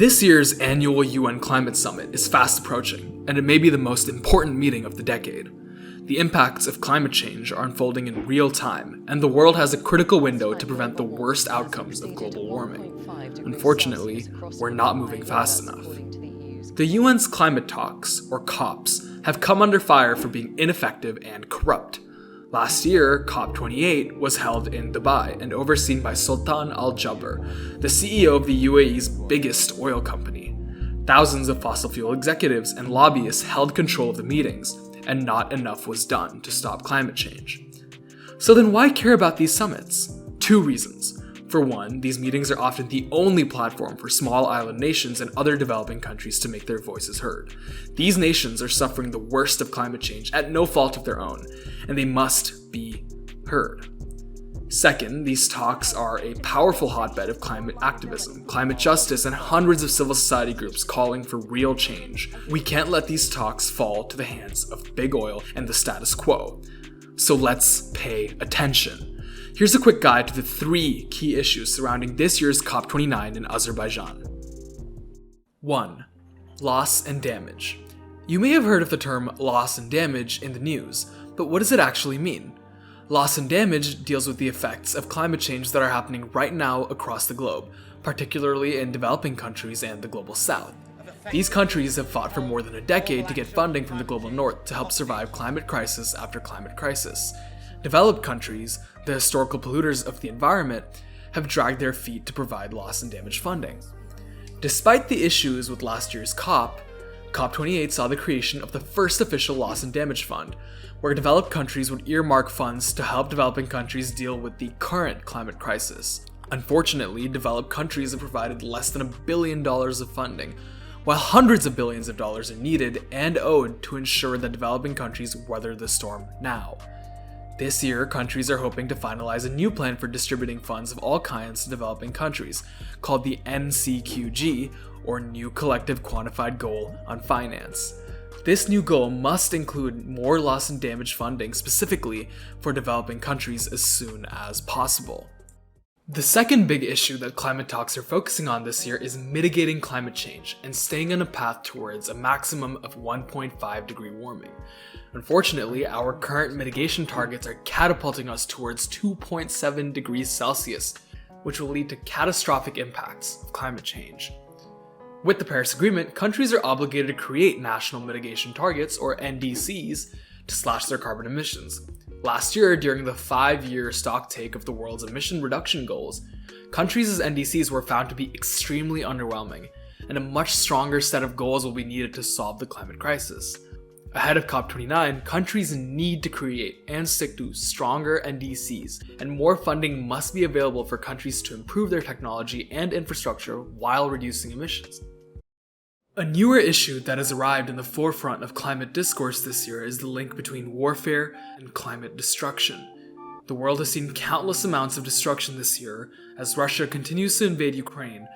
This year's annual UN Climate Summit is fast approaching, and it may be the most important meeting of the decade. The impacts of climate change are unfolding in real time, and the world has a critical window to prevent the worst outcomes of global warming. Unfortunately, we're not moving fast enough. The UN's climate talks, or COPs, have come under fire for being ineffective and corrupt. Last year, COP29 was held in Dubai and overseen by Sultan Al Jaber, the CEO of the UAE's biggest oil company. Thousands of fossil fuel executives and lobbyists held control of the meetings, and not enough was done to stop climate change. So then why care about these summits? Two reasons. For one, these meetings are often the only platform for small island nations and other developing countries to make their voices heard. These nations are suffering the worst of climate change at no fault of their own, and they must be heard. Second, these talks are a powerful hotbed of climate activism, climate justice, and hundreds of civil society groups calling for real change. We can't let these talks fall to the hands of big oil and the status quo. So let's pay attention. Here's a quick guide to the 3 key issues surrounding this year's COP29 in Azerbaijan. 1. Loss and damage. You may have heard of the term loss and damage in the news, but what does it actually mean? Loss and damage deals with the effects of climate change that are happening right now across the globe, particularly in developing countries and the global south. These countries have fought for more than a decade to get funding from the global north to help survive climate crisis after climate crisis. Developed countries, the historical polluters of the environment, have dragged their feet to provide loss and damage funding. Despite the issues with last year's COP28 saw the creation of the first official loss and damage fund, where developed countries would earmark funds to help developing countries deal with the current climate crisis. Unfortunately, developed countries have provided less than $1 billion of funding, while hundreds of billions of dollars are needed and owed to ensure that developing countries weather the storm now. This year, countries are hoping to finalize a new plan for distributing funds of all kinds to developing countries, called the NCQG, or New Collective Quantified Goal on Finance. This new goal must include more loss and damage funding specifically for developing countries as soon as possible. The second big issue that climate talks are focusing on this year is mitigating climate change and staying on a path towards a maximum of 1.5 degree warming. Unfortunately, our current mitigation targets are catapulting us towards 2.7 degrees Celsius, which will lead to catastrophic impacts of climate change. With the Paris Agreement, countries are obligated to create national mitigation targets, or NDCs, to slash their carbon emissions. Last year, during the 5-year stocktake of the world's emission reduction goals, countries' NDCs were found to be extremely underwhelming, and a much stronger set of goals will be needed to solve the climate crisis. Ahead of COP29, countries need to create and stick to stronger NDCs, and more funding must be available for countries to improve their technology and infrastructure while reducing emissions. A newer issue that has arrived in the forefront of climate discourse this year is the link between warfare and climate destruction. The world has seen countless amounts of destruction this year as Russia continues to invade Ukraine,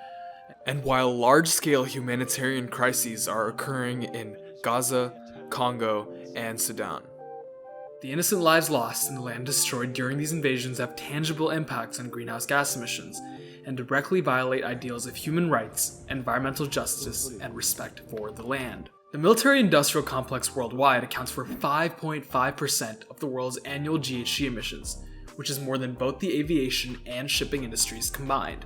and while large-scale humanitarian crises are occurring in Gaza, Congo, and Sudan. The innocent lives lost and the land destroyed during these invasions have tangible impacts on greenhouse gas emissions and directly violate ideals of human rights, environmental justice, and respect for the land. The military-industrial complex worldwide accounts for 5.5% of the world's annual GHG emissions, which is more than both the aviation and shipping industries combined,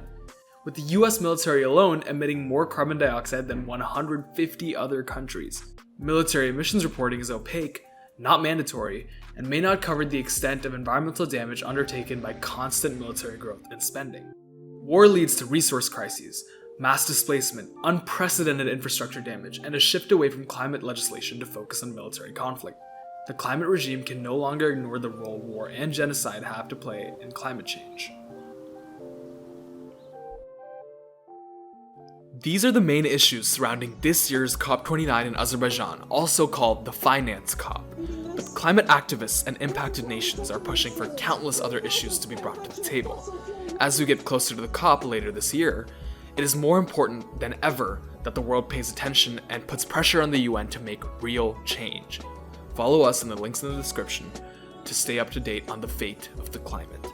with the US military alone emitting more carbon dioxide than 150 other countries. Military emissions reporting is opaque, not mandatory, and may not cover the extent of environmental damage undertaken by constant military growth and spending. War leads to resource crises, mass displacement, unprecedented infrastructure damage, and a shift away from climate legislation to focus on military conflict. The climate regime can no longer ignore the role war and genocide have to play in climate change. These are the main issues surrounding this year's COP29 in Azerbaijan, also called the Finance COP. But climate activists and impacted nations are pushing for countless other issues to be brought to the table. As we get closer to the COP later this year, it is more important than ever that the world pays attention and puts pressure on the UN to make real change. Follow us in the links in the description to stay up to date on the fate of the climate.